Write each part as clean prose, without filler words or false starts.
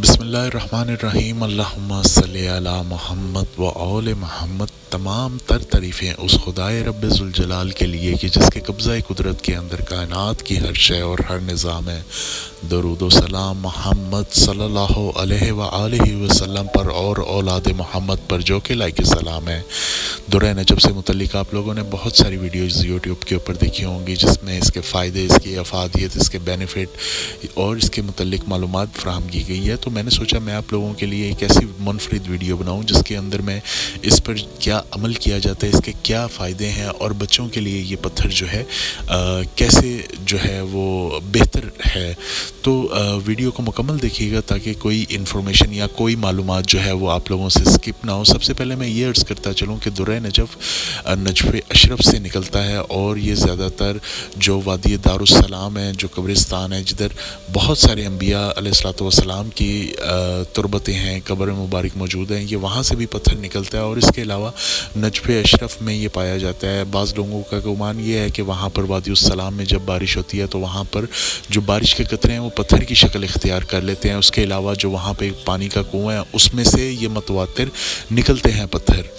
बिस्मिल्लाहिर्रहमानिर्रहीम अल्लाहुम्मा सल्ली अला मोहम्मद व आले मोहम्मद। तमाम तर तारीफ़ें उस खुदाए रब्बे ज़ुल जलाल के लिए कि जिसके कब्ज़ाए कुदरत के अंदर कायनात की हर शय और हर निज़ाम है। दरूद व सलाम मोहम्मद सल्लल्लाहु अलैहि व आलिहि वसल्लम पर और औलाद मोहम्मद पर जो कि लाइक सलाम है। दुरे नजब से मुतल्लिक़ आप लोगों ने बहुत सारी वीडियोज़ यूट्यूब के ऊपर देखी होंगी जिसमें इसके फ़ायदे, इसकी अफादियत, इसके बेनिफिट और इसके मुतल्लिक़ मालूमात फ़राहम की गई है। तो मैंने सोचा मैं आप लोगों के लिए एक ऐसी मुनफरिद वीडियो बनाऊं जिसके अंदर मैं इस पर क्या अमल किया जाता है, इसके क्या फ़ायदे हैं और बच्चों के लिए ये पत्थर जो है कैसे जो है वो बेहतर है। तो वीडियो को मुकम्मल देखिएगा ताकि कोई इन्फॉर्मेशन या कोई मालूमात जो है वो आप लोगों से स्किप ना हो। सबसे पहले मैं ये अर्ज़ करता चलूँ कि दुर्र नजफ़ नजफ़ अशरफ से निकलता है और ये ज़्यादातर जो वादी दारुस्सलाम है, जो कब्रिस्तान है, जिधर बहुत सारे अंबिया अलैहिस्सलातु वस्सलाम की तुरबतें हैं, कब्र मुबारक मौजूद हैं, ये वहाँ से भी पत्थर निकलता है। और इसके अलावा नजफ़ अशरफ में ये पाया जाता है। बाज़ लोगों का गुमान ये है कि वहाँ पर वादियुस्सलाम में जब बारिश होती है तो वहाँ पर जो बारिश के कतरे हैं वो पत्थर की शक्ल इख्तियार कर लेते हैं। उसके अलावा जो वहाँ पे पानी का कुआं है उसमें से ये मुतवातिर निकलते हैं पत्थर।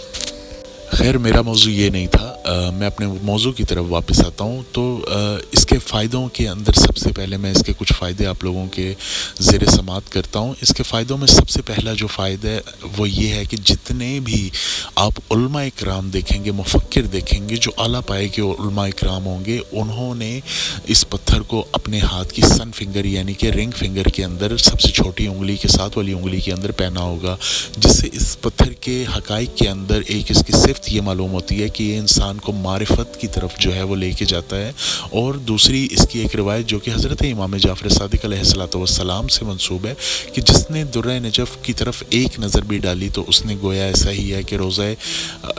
खैर मेरा मौजू ये नहीं था, मैं अपने मौजू की तरफ वापस आता हूँ। तो इसके फ़ायदों के अंदर सबसे पहले मैं इसके कुछ फ़ायदे आप लोगों के ज़ेर समात करता हूँ। इसके फ़ायदों में सबसे पहला जो फ़ायदा है वो ये है कि जितने भी आप उलमा इकराम देखेंगे, मुफ़क्किर देखेंगे, जो आला पाए के उलमा इकराम होंगे, उन्होंने इस पत्थर को अपने हाथ की सन फिंगर यानी कि रिंग फिंगर के अंदर सबसे छोटी उंगली के साथ वाली उंगली के अंदर पहना होगा, जिससे इस पत्थर के हक़ाइक़ के अंदर एक इसकी सिफ़त ये मालूम होती है कि ये इंसान को मारिफत की तरफ जो है वो लेके जाता है। और दूसरी इसकी एक रिवायत जो कि हज़रत इमाम जाफ़र सादिक़ अलैहिस्सलातु वस्सलाम से मंसूब है कि जिसने दुर्र नजफ़ की तरफ एक नज़र भी डाली तो उसने गोया ऐसा ही है कि रोज़ा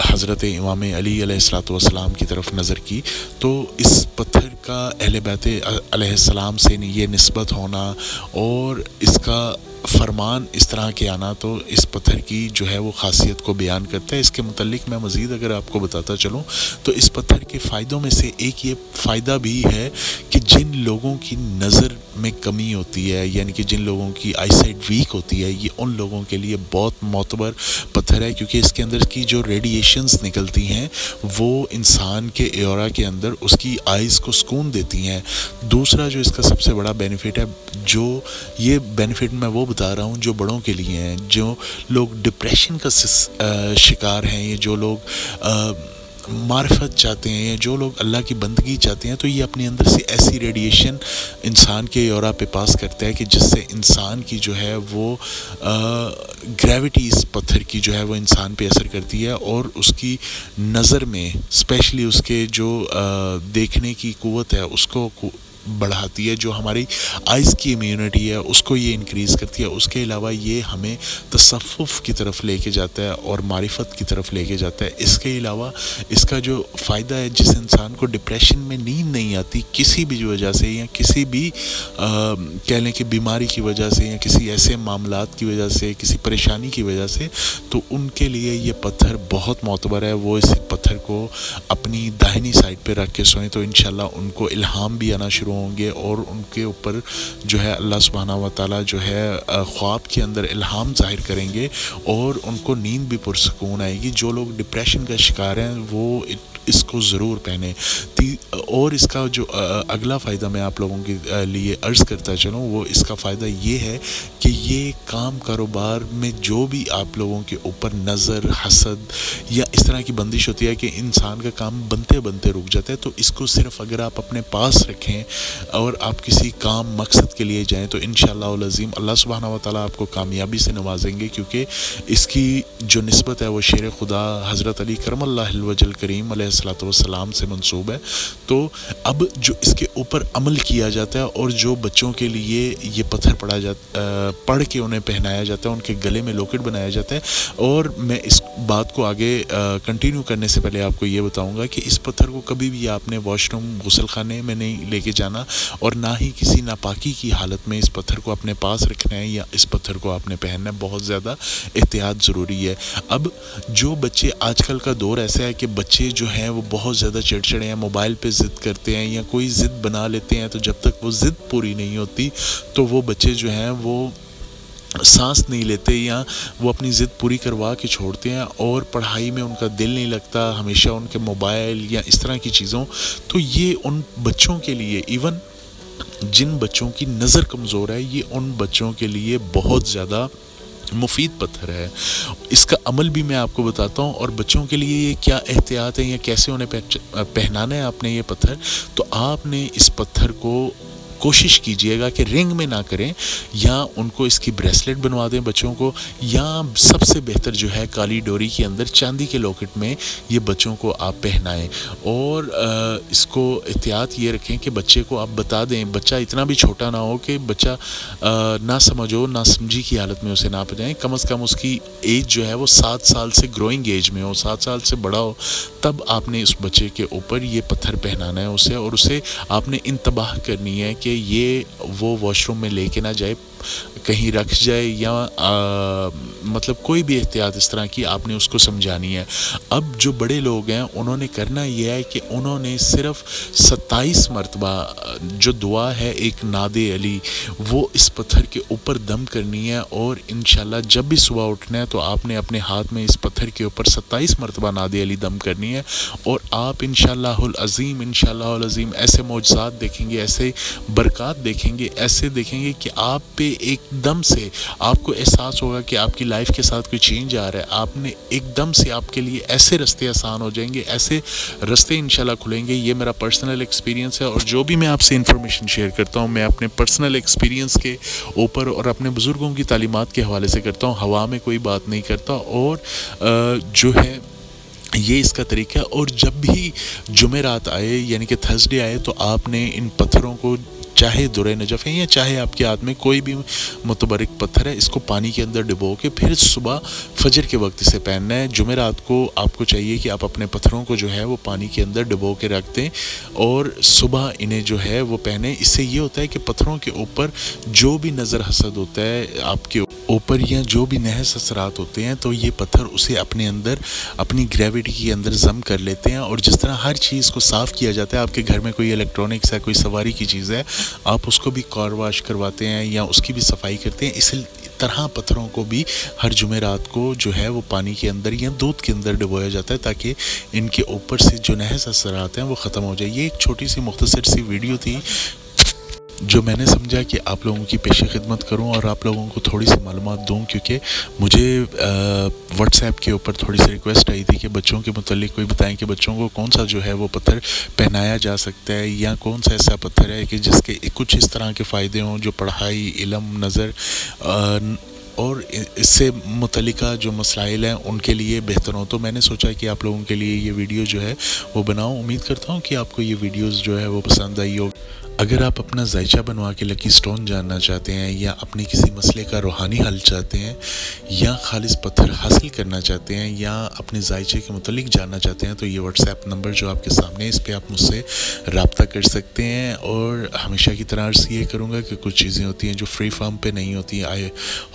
हज़रत इमाम अली अलैहिस्सलातु वस्सलाम की तरफ नज़र की। तो इस पत्थर का अहले बैत अलैहिस्सलाम से ये निस्बत होना और इसका फरमान इस तरह के आना तो इस पत्थर की जो है वो ख़ासियत को बयान करता है। इसके मुतल्लिक़ मैं मज़ीद अगर आपको बताता चलूँ तो इस पत्थर के फ़ायदों में से एक ये फ़ायदा भी है कि जिन लोगों की नज़र में कमी होती है, यानी कि जिन लोगों की आईसाइट वीक होती है, ये उन लोगों के लिए बहुत मोतबर पत्थर है, क्योंकि इसके अंदर की जो रेडिएशंस निकलती हैं वो इंसान के एरा के अंदर उसकी आइज़ को सुकून देती हैं। दूसरा जो इसका सबसे बड़ा बेनिफिट है, जो ये बेनिफिट मैं वो बता रहा हूँ जो बड़ों के लिए हैं, जो लोग डिप्रेशन का शिकार हैं, ये जो लोग मार्फत चाहते हैं या जो लोग अल्लाह की बंदगी चाहते हैं, तो ये अपने अंदर से ऐसी रेडिएशन इंसान के एरा पे पास करता है कि जिससे इंसान की जो है वो ग्रेविटी इस पत्थर की जो है वो इंसान पे असर करती है और उसकी नज़र में स्पेशली उसके जो देखने की क़ुव्वत है उसको बढ़ाती है, जो हमारी आइज़ की इम्यूनिटी है उसको ये इंक्रीज़ करती है। उसके अलावा ये हमें तसव्वुफ़ की तरफ लेके जाता है और मारिफत की तरफ लेके जाता है। इसके अलावा इसका जो फ़ायदा है, जिस इंसान को डिप्रेशन में नींद नहीं आती किसी भी वजह से या किसी भी कह लें कि बीमारी की वजह से या किसी ऐसे मामलात की वजह से, किसी परेशानी की वजह से, तो उनके लिए ये पत्थर बहुत मोतबर है। वो इस पत्थर को अपनी दाहिनी साइड पे रख के सोएं तो इंशाल्लाह उनको इल्हाम भी आना शुरू होंगे और उनके ऊपर जो है अल्लाह सुब्हानहू व तआला जो है ख्वाब के अंदर इल्हाम ज़ाहिर करेंगे और उनको नींद भी पुरसकून आएगी। जो लोग डिप्रेशन का शिकार हैं वो इसको ज़रूर पहने। और इसका जो अगला फ़ायदा मैं आप लोगों के लिए अर्ज़ करता चलूँ, वो इसका फ़ायदा ये है कि ये काम कारोबार में जो भी आप लोगों के ऊपर नज़र, हसद या इस तरह की बंदिश होती है कि इंसान का काम बनते बनते रुक जाता है, तो इसको सिर्फ़ अगर आप अपने पास रखें और आप किसी काम मकसद के लिए जाएँ तो इंशाअल्लाह अज़ीम अल्लाह सुब्हानहू व तआला आपको कामयाबी से नवाजेंगे, क्योंकि इसकी जो निस्बत है वो शेर खुदा हज़रत अली करमल्लाहु वजहल करीम अलैहिस्सलातु वस्सलाम से मंसूब है। तो अब जो इसके ऊपर अमल किया जाता है और जो बच्चों के लिए ये पत्थर पढ़ के उन्हें पहनाया जाता है, उनके गले में लॉकेट बनाया जाता है। और मैं इस बात को आगे कंटिन्यू करने से पहले आपको ये बताऊंगा कि इस पत्थर को कभी भी आपने वॉशरूम, गुसल खाने में नहीं लेके जाना और ना ही किसी नापाकी की हालत में इस पत्थर को अपने पास रखना है या इस पत्थर को आपने पहनना है। बहुत ज़्यादा एहतियात ज़रूरी है। अब जो बच्चे, आजकल का दौर ऐसा है कि बच्चे जो हैं वो बहुत ज़्यादा चिड़चिड़े हैं, मोबाइल पे ज़िद करते हैं या कोई ज़िद बना लेते हैं, तो जब तक वो ज़िद पूरी नहीं होती तो वो बच्चे जो हैं वो سانس نہیں لیتے یا وہ اپنی ضد پوری کروا کے چھوڑتے ہیں اور پڑھائی میں ان کا دل نہیں لگتا، ہمیشہ ان کے موبائل یا اس طرح کی چیزوں، تو یہ ان بچوں کے لیے، ایون جن بچوں کی نظر کمزور ہے، یہ ان بچوں کے لیے بہت زیادہ مفید پتھر ہے۔ اس کا عمل بھی میں آپ کو بتاتا ہوں، اور بچوں کے لیے یہ کیا احتیاط ہے یا کیسے انہیں پہنانا ہے آپ نے یہ پتھر۔ تو آپ نے اس پتھر کو کوشش کیجئے گا کہ رنگ میں نہ کریں، یا ان کو اس کی بریسلیٹ بنوا دیں بچوں کو، یا سب سے بہتر جو ہے کالی ڈوری کے اندر چاندی کے لاکٹ میں یہ بچوں کو آپ پہنائیں، اور اس کو احتیاط یہ رکھیں کہ بچے کو آپ بتا دیں، بچہ اتنا بھی چھوٹا نہ ہو کہ بچہ نہ سمجھو نہ سمجھی کی حالت میں اسے نہ پہنائیں، کم از کم اس کی ایج جو ہے وہ 7 سال سے گروئنگ ایج میں ہو، 7 سال سے بڑا ہو، تب آپ نے اس بچے کے اوپر یہ پتھر پہنانا ہے اسے، اور اسے آپ نے انتباہ کرنی ہے کہ یہ وہ واش روم میں لے کے نہ جائے، کہیں رکھ جائے، یا مطلب کوئی بھی احتیاط اس طرح کی آپ نے اس کو سمجھانی ہے۔ اب جو بڑے لوگ ہیں انہوں نے کرنا یہ ہے کہ انہوں نے صرف 27 مرتبہ جو دعا ہے ایک ناد علی، وہ اس پتھر کے اوپر دم کرنی ہے، اور انشاءاللہ جب بھی صبح اٹھنا ہے تو آپ نے اپنے ہاتھ میں اس پتھر کے اوپر 27 مرتبہ ناد علی دم کرنی ہے، اور آپ انشاءاللہ العظیم ایسے معجزات دیکھیں گے، ایسے برکات دیکھیں گے، ایسے دیکھیں گے کہ آپ پہ ایک دم سے آپ کو احساس ہوگا کہ آپ کی لائف کے ساتھ کوئی چینج آ رہا ہے، آپ نے ایک دم سے آپ کے لیے ایسے رستے آسان ہو جائیں گے، ایسے رستے انشاءاللہ کھلیں گے۔ یہ میرا پرسنل ایکسپیرینس ہے، اور جو بھی میں آپ سے انفارمیشن شیئر کرتا ہوں میں اپنے پرسنل ایکسپیرینس کے اوپر اور اپنے بزرگوں کی تعلیمات کے حوالے سے کرتا ہوں، ہوا میں کوئی بات نہیں کرتا، اور جو ہے یہ اس کا طریقہ ہے۔ اور جب بھی جمعرات آئے یعنی کہ تھرسڈے آئے تو آپ نے ان پتھروں کو، چاہے درِ نجف ہے یا چاہے آپ کے ہاتھ میں کوئی بھی متبرک پتھر ہے، اس کو پانی کے اندر ڈبو کے پھر صبح فجر کے وقت اسے پہننا ہے۔ جمعرات کو آپ کو چاہیے کہ آپ اپنے پتھروں کو جو ہے وہ پانی کے اندر ڈبو کے رکھ دیں، اور صبح انہیں جو ہے وہ پہنیں۔ اس سے یہ ہوتا ہے کہ پتھروں کے اوپر جو بھی نظر حسد ہوتا ہے آپ کے اوپر، یا جو بھی نحس اثرات ہوتے ہیں، تو یہ پتھر اسے اپنے اندر اپنی گریوٹی کے اندر ضم کر لیتے ہیں، اور جس طرح ہر چیز کو صاف کیا جاتا ہے، آپ کے گھر میں کوئی الیکٹرانکس ہے، کوئی سواری کی چیز ہے، آپ اس کو بھی کار واش کرواتے ہیں یا اس کی بھی صفائی کرتے ہیں، اسی طرح پتھروں کو بھی ہر جمعرات کو جو ہے وہ پانی کے اندر یا دودھ کے اندر ڈبویا جاتا ہے، تاکہ ان کے اوپر سے جو نحس اثرات ہیں وہ ختم ہو جائے۔ یہ ایک چھوٹی سی مختصر سی ویڈیو تھی جو میں نے سمجھا کہ آپ لوگوں کی پیش خدمت کروں اور آپ لوگوں کو تھوڑی سی معلومات دوں، کیونکہ مجھے واٹس ایپ کے اوپر تھوڑی سی ریکویسٹ آئی تھی کہ بچوں کے متعلق کوئی بتائیں کہ بچوں کو کون سا جو ہے وہ پتھر پہنایا جا سکتا ہے، یا کون سا ایسا پتھر ہے کہ جس کے کچھ اس طرح کے فائدے ہوں جو پڑھائی، علم، نظر اور اس سے متعلقہ جو مسائل ہیں ان کے لیے بہتر ہوں۔ تو میں نے سوچا کہ آپ لوگوں کے لیے یہ ویڈیو جو ہے وہ بناؤں۔ امید کرتا ہوں کہ آپ کو یہ ویڈیوز جو ہے وہ پسند آئی ہو۔ اگر آپ اپنا ذائچہ بنوا کے لکی سٹون جاننا چاہتے ہیں، یا اپنے کسی مسئلے کا روحانی حل چاہتے ہیں، یا خالص پتھر حاصل کرنا چاہتے ہیں، یا اپنے ذائچے کے متعلق جاننا چاہتے ہیں، تو یہ واٹس ایپ نمبر جو آپ کے سامنے ہے، اس پہ آپ مجھ سے رابطہ کر سکتے ہیں۔ اور ہمیشہ کی طرح عرض یہ کروں گا کہ کچھ چیزیں ہوتی ہیں جو فری فارم پہ نہیں ہوتی، آئی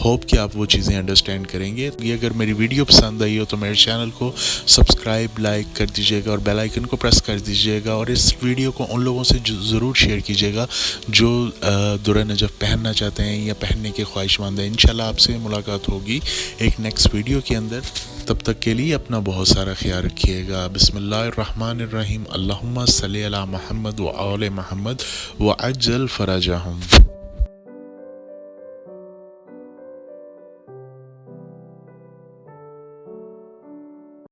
ہوپ کہ آپ وہ چیزیں انڈرسٹینڈ کریں گے۔ یہ اگر میری ویڈیو پسند آئی ہو تو میرے چینل کو سبسکرائب، لائک کر دیجیے گا، اور بیل آئیکن کو پریس کر دیجیے گا، اور اس ویڈیو کو ان لوگوں سے ضرور شیئر کیجیے گا جو درِ نجف پہننا چاہتے ہیں یا پہننے کے خواہش مند ہیں۔ انشاءاللہ آپ سے ملاقات ہوگی ایک نیکسٹ ویڈیو کے اندر۔ تب تک کے لیے اپنا بہت سارا خیال رکھیے گا۔ بسم اللہ الرحمن الرحیم۔ اللہم صلی علی محمد و آل محمد وعجل فرجہم۔